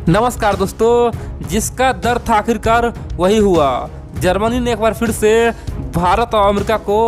नमस्कार दोस्तों, जिसका डर था आखिरकार वही हुआ। जर्मनी ने एक बार फिर से भारत और अमेरिका को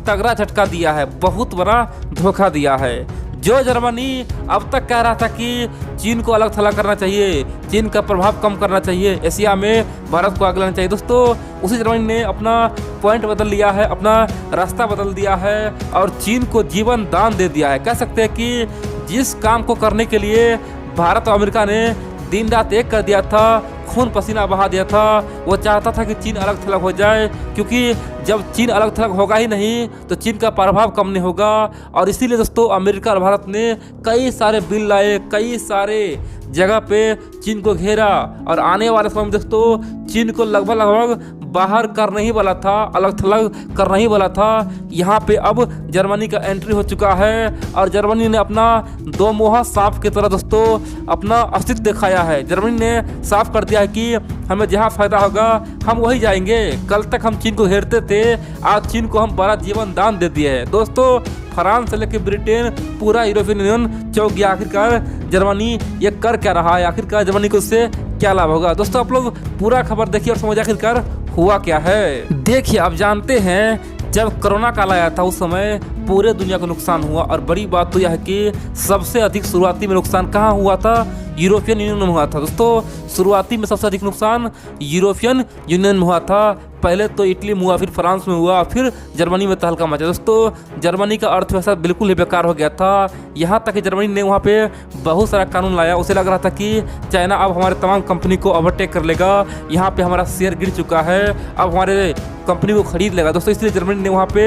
तगड़ा झटका दिया है, बहुत बड़ा धोखा दिया है। जो जर्मनी अब तक कह रहा था कि चीन को अलग थलग करना चाहिए, चीन का प्रभाव कम करना चाहिए, एशिया में भारत को आगे लाना चाहिए, दोस्तों उसी जर्मनी ने अपना पॉइंट बदल लिया है, अपना रास्ता बदल दिया है और चीन को जीवन दान दे दिया है। कह सकते हैं कि जिस काम को करने के लिए भारत और अमेरिका ने दिन रात एक कर दिया था, खून पसीना बहा दिया था, वो चाहता था कि चीन अलग थलग हो जाए, क्योंकि जब चीन अलग थलग होगा ही नहीं तो चीन का प्रभाव कम नहीं होगा। और इसीलिए दोस्तों अमेरिका और भारत ने कई सारे बिल लाए, कई सारे जगह पे चीन को घेरा और आने वाले समय में दोस्तों चीन को लगभग बाहर करने ही वाला था, अलग थलग करना ही वाला था। यहाँ पे अब जर्मनी का एंट्री हो चुका है और जर्मनी ने अपना दो मुँहा सांप की तरह दोस्तों अपना अस्तित्व दिखाया है। जर्मनी ने साफ कर दिया है कि हमें जहाँ फायदा होगा हम वही जाएंगे। कल तक हम चीन को घेरते थे, आज चीन को हम बड़ा जीवन दान दे दिए है। दोस्तों फ्रांस से लेकर ब्रिटेन, पूरा यूरोपियन यूनियन चौंक गया। आखिरकार जर्मनी ये कर क्या रहा है, आखिरकार जर्मनी को इससे क्या लाभ होगा। दोस्तों आप लोग पूरा खबर देखिए और समझिए आखिरकार हुआ क्या है। देखिए, आप जानते हैं जब कोरोना काल आया था उस समय पूरे दुनिया को नुकसान हुआ और बड़ी बात तो यह है कि सबसे अधिक शुरुआती में नुकसान कहाँ हुआ था, यूरोपियन यूनियन में हुआ था। दोस्तों शुरुआती में सबसे अधिक नुकसान यूरोपियन यूनियन में हुआ था। पहले तो इटली में हुआ, फिर फ्रांस में हुआ, फिर जर्मनी में तहलका मचा। दोस्तों जर्मनी का अर्थव्यवस्था बिल्कुल ही बेकार हो गया था। यहाँ तक कि जर्मनी ने वहाँ पे बहुत सारा कानून लाया। उसे लग रहा था कि चाइना अब हमारे तमाम कंपनी को ओवरटेक कर लेगा, यहाँ पे हमारा शेयर गिर चुका है, अब हमारे कंपनी को खरीद लेगा। दोस्तों इसलिए जर्मनी ने वहाँ पे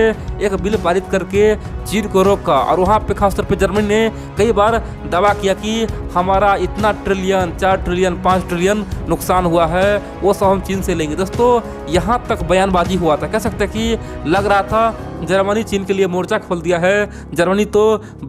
एक बिल पारित करके चीन को रोका और वहाँ पे खासतौर पे जर्मनी ने कई बार दावा किया कि हमारा इतना ट्रिलियन, 4 ट्रिलियन, 5 ट्रिलियन नुकसान हुआ है, वो सब हम चीन से लेंगे। दोस्तों यहाँ तक बयानबाजी हुआ था, कह सकते हैं कि लग रहा था जर्मनी चीन के लिए मोर्चा खोल दिया है। जर्मनी तो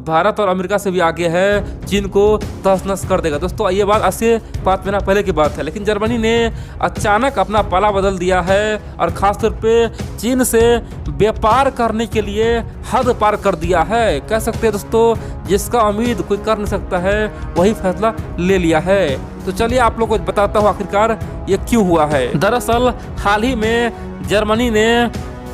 भारत और अमेरिका से भी आगे है, चीन को तहस नहस कर देगा। दोस्तों ये बात आज से 5 महीना पहले की बात है, लेकिन जर्मनी ने अचानक अपना पाला बदल दिया है और खासतौर पे चीन से व्यापार करने के लिए हद पार कर दिया है। कह सकते हैं दोस्तों जिसका उम्मीद कोई कर नहीं सकता है वही फैसला ले लिया है। तो चलिए आप लोग को बताता हूँ आखिरकार ये क्यों हुआ है। दरअसल हाल ही में जर्मनी ने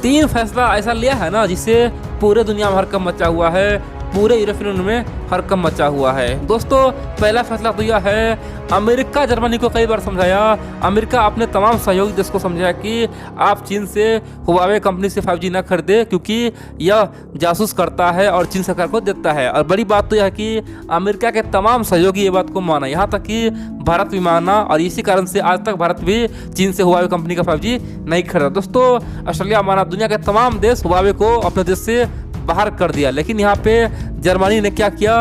3 फैसला ऐसा लिया है ना जिससे पूरे दुनिया में हड़कंप मचा हुआ है, पूरे यूरोपियन यूनियन में हड़कंप मचा हुआ है। दोस्तों पहला फैसला तो यह है, अमेरिका जर्मनी को कई बार समझाया, अमेरिका अपने तमाम सहयोगी देश को समझाया कि आप चीन से हुआवे कंपनी से 5G न खरीदे, क्योंकि यह जासूस करता है और चीन सरकार को देता है। और बड़ी बात तो यह है कि अमेरिका के तमाम सहयोगी ये बात को माना, यहाँ तक कि भारत भी माना और इसी कारण से आज तक भारत भी चीन से हुआवे कंपनी का 5G नहीं खरीदा। दोस्तों ऑस्ट्रेलिया माना, दुनिया के तमाम देश हुआवे को अपने देश से बाहर कर दिया। लेकिन यहाँ पे जर्मनी ने क्या किया,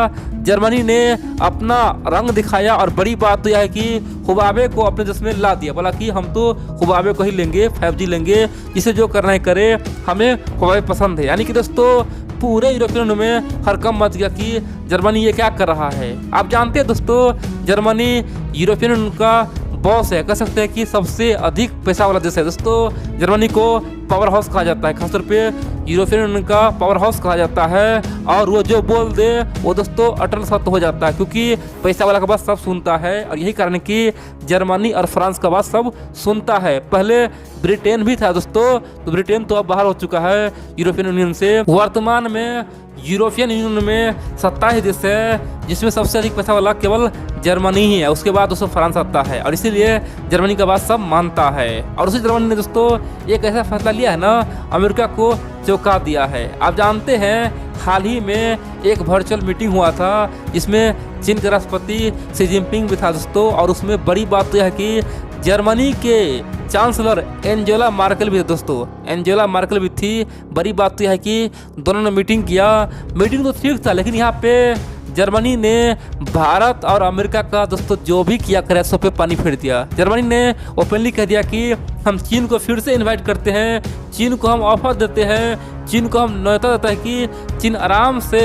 जर्मनी ने अपना रंग दिखाया और बड़ी बात तो यह है कि हुआवे को अपने देश में ला दिया। बोला कि हम तो हुआवे को ही लेंगे, 5G लेंगे, जिसे जो करना है करे, हमें हुआवे पसंद है। यानी कि दोस्तों पूरे यूरोपियन यूनियन में हड़कंप मच गया कि जर्मनी ये क्या कर रहा है। आप जानते हैं दोस्तों जर्मनी यूरोपियन यूनियन का बॉस है, कह सकते हैं कि सबसे अधिक पैसा वाला देश है। दोस्तों जर्मनी को पावर हाउस कहा जाता है, खासतौर पे यूरोपियन यूनियन का पावर हाउस कहा जाता है। और वो जो बोल दे वो दोस्तों अटल सत्य हो जाता है, क्योंकि पैसा वाला का बात सब सुनता है। और यही कारण है कि जर्मनी और फ्रांस का बात सब सुनता है। पहले ब्रिटेन भी था दोस्तों, तो ब्रिटेन तो अब बाहर हो चुका है यूरोपियन यूनियन से। वर्तमान में यूरोपियन यूनियन में 27 देश है, जिसमें सबसे अधिक पैसा वाला केवल जर्मनी ही है, उसके बाद दोस्तों फ्रांस आता है और इसीलिए जर्मनी का बात सब मानता है। और उसी जर्मनी ने दोस्तों एक ऐसा फैसला लिया है ना, अमेरिका को चौंका दिया है। आप जानते हैं हाल ही में एक वर्चुअल मीटिंग हुआ था जिसमें चीन के राष्ट्रपति शी जिनपिंग भी था दोस्तों, और उसमें बड़ी बात तो यह है कि जर्मनी के चांसलर एंजेला मार्केल भी थे दोस्तों, एंजेला मार्केल भी थी। बड़ी बात तो यह है कि दोनों ने मीटिंग किया, मीटिंग तो ठीक था, लेकिन यहाँ पे जर्मनी ने भारत और अमेरिका का दोस्तों जो भी किया करे सब पे पानी फेर दिया। जर्मनी ने ओपनली कह दिया कि हम चीन को फिर से इनवाइट करते हैं, चीन को हम ऑफर देते हैं, चीन को हम न्योता देता है कि चीन आराम से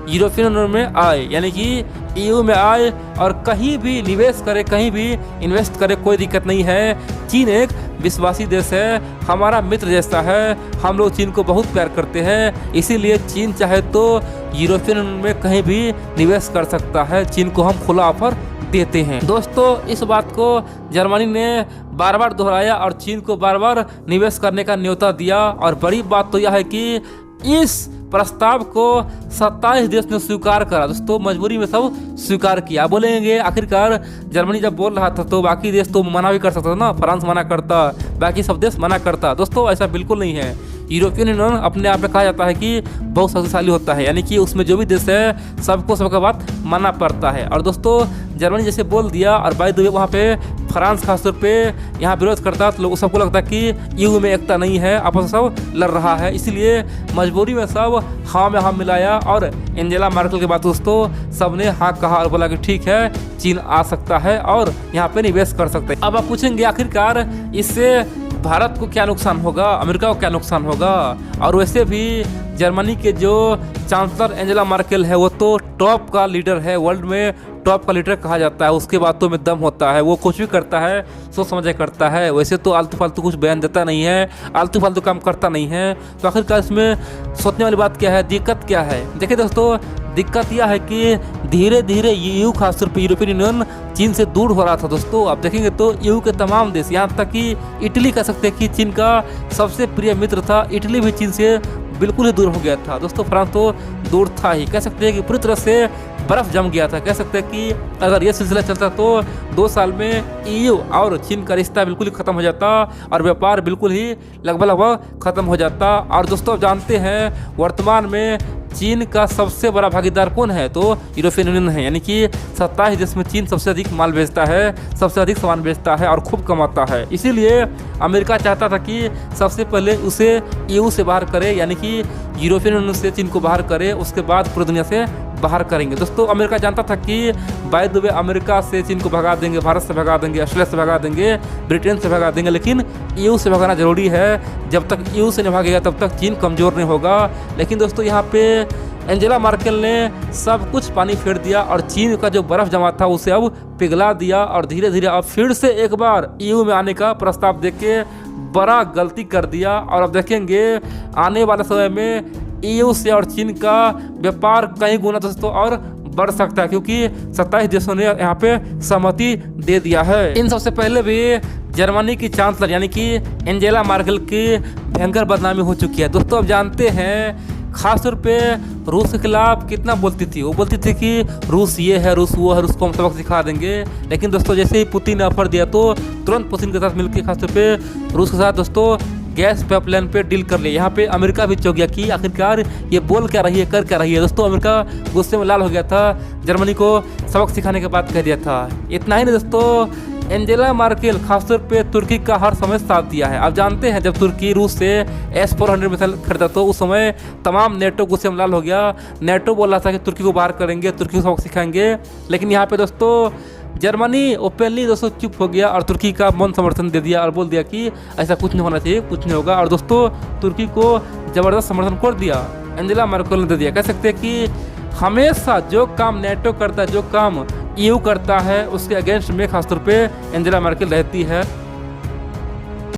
यूरोपियन यूनियन में आए, यानी कि EU में आए और कहीं भी निवेश करे, कहीं भी इन्वेस्ट करे, कोई दिक्कत नहीं है। चीन एक विश्वासी देश है, हमारा मित्र जैसा है, हम लोग चीन को बहुत प्यार करते हैं। इसीलिए चीन चाहे तो यूरोपियन यूनियन में कहीं भी निवेश कर सकता है। चीन को हम खुला ऑफर देते हैं। दोस्तों, इस बात को जर्मनी ने बार बार दोहराया और चीन को बार बार निवेश करने का न्योता दिया। और बड़ी बात तो यह है कि इस प्रस्ताव को 27 देश ने स्वीकार करा। दोस्तों, मजबूरी में सब स्वीकार किया। बोलेंगे आखिरकार जर्मनी जब बोल रहा था तो बाकी देश तो मना भी कर सकता था ना, फ्रांस मना करता, बाकी सब देश मना करता। दोस्तों, ऐसा बिल्कुल नहीं है। यूरोपियन यूनियन अपने आप में कहा जाता है कि बहुत शक्तिशाली होता है, यानी कि उसमें जो भी देश है सबको सबका बात मानना पड़ता है। और दोस्तों, जर्मनी जैसे बोल दिया और बाय द वे वहाँ पे फ्रांस खासतौर पे यहाँ विरोध करता, तो लोगों सबको लगता कि EU में एकता नहीं है, आपस में सब लड़ रहा है। इसीलिए मजबूरी में सब हाँ में हाँ मिलाया और एंजेला मार्केल के बाद दोस्तों सबने हाँ कहा और बोला कि ठीक है, चीन आ सकता है और यहाँ पे निवेश कर सकते हैं। अब आप पूछेंगे आखिरकार इससे भारत को क्या नुकसान होगा, अमेरिका को क्या नुकसान होगा। और वैसे भी जर्मनी के जो चांसलर एंजेला मार्केल है वो तो टॉप का लीडर है, वर्ल्ड में टॉप का लीडर कहा जाता है। उसके बातों में दम होता है, वो कुछ भी करता है सोच समझ करता है। वैसे तो आलतू फालतू कुछ बयान देता नहीं है, आलतू फालतू काम करता नहीं है। तो आखिरकार इसमें सोचने वाली बात क्या है, दिक्कत क्या है? देखिए दोस्तों, दिक्कत यह है कि धीरे धीरे EU खासतौर पर यूरोपियन यूनियन चीन से दूर हो रहा था। दोस्तों, आप देखेंगे तो EU के तमाम देश, यहाँ तक कि इटली कह सकते हैं कि चीन का सबसे प्रिय मित्र था, इटली भी चीन से बिल्कुल ही दूर हो गया था। दोस्तों, फ्रांस तो दूर था ही, कह सकते हैं कि पूरी तरह से बर्फ जम गया था। कह सकते हैं कि अगर ये सिलसिला चलता तो 2 साल में EU और चीन का रिश्ता बिल्कुल ही खत्म हो जाता और व्यापार बिल्कुल ही लगभग खत्म हो जाता। और दोस्तों, आप जानते हैं वर्तमान में चीन का सबसे बड़ा भागीदार कौन है? तो यूरोपियन यूनियन है, यानी कि 27 देश में चीन सबसे अधिक माल बेचता है, सबसे अधिक सामान बेचता है और खूब कमाता है। इसीलिए अमेरिका चाहता था कि सबसे पहले उसे EU से बाहर करे, यानी कि यूरोपियन यूनियन से चीन को बाहर करे, उसके बाद पूरी दुनिया से बाहर करेंगे। दोस्तों, अमेरिका जानता था कि बाय द वे अमेरिका से चीन को भगा देंगे, भारत से भगा देंगे, ऑस्ट्रेलिया से भगा देंगे, ब्रिटेन से भगा देंगे, लेकिन EU से भगाना जरूरी है। जब तक EU से नहीं भागेगा तब तक चीन कमज़ोर नहीं होगा। लेकिन दोस्तों, यहाँ पे एंजेला मार्केल ने सब कुछ पानी फेर दिया और चीन का जो बर्फ़ जमा था उसे अब पिघला दिया और धीरे धीरे अब फिर से एक बार EU में आने का प्रस्ताव देके बड़ा गलती कर दिया। और अब देखेंगे आने वाले समय में EU से और चीन का व्यापार कई गुना दोस्तों और बढ़ सकता है, क्योंकि 27 देशों ने यहाँ पे सहमति दे दिया है। इन सबसे पहले भी जर्मनी की चांसलर यानी कि एंजेला मार्केल की भयंकर बदनामी हो चुकी है। दोस्तों, अब जानते हैं खासतौर पे रूस के खिलाफ कितना बोलती थी। वो बोलती थी कि रूस ये है, रूस वो है, रूस को हम सबक सिखा देंगे। लेकिन दोस्तों, जैसे ही पुतिन ने ऑफर दिया तो तुरंत पुतिन के साथ मिलकर खासतौर पे रूस के साथ दोस्तों गैस पाइपलाइन पे डील कर लिया। यहाँ पे अमेरिका भी चौंक गया कि आखिरकार ये बोल क्या रही है, कर क्या रही है। दोस्तों, अमेरिका गुस्से में लाल हो गया था, जर्मनी को सबक सिखाने के बाद कह दिया था। इतना ही नहीं दोस्तों, एंजेला मार्केल खासतौर पे तुर्की का हर समय साथ दिया है। आप जानते हैं जब तुर्की रूस से S-400 मिसाइल खरीदा तो उस समय तमाम नेटो गुस्से में लाल हो गया। नेटो बोल रहा था कि तुर्की को बाहर करेंगे, तुर्की को सबक सिखाएंगे। लेकिन यहाँ पे दोस्तों जर्मनी ओपनली दोस्तों चुप हो गया और तुर्की का मौन समर्थन दे दिया और बोल दिया कि ऐसा कुछ नहीं होना चाहिए, कुछ नहीं होगा। और दोस्तों, तुर्की को ज़बरदस्त समर्थन कर दिया, एंजेला मार्केल ने दे दिया। कह सकते हैं कि हमेशा जो काम नेटो करता है, जो काम EU करता है, उसके अगेंस्ट में खासतौर पे एंजेला मार्केल रहती है।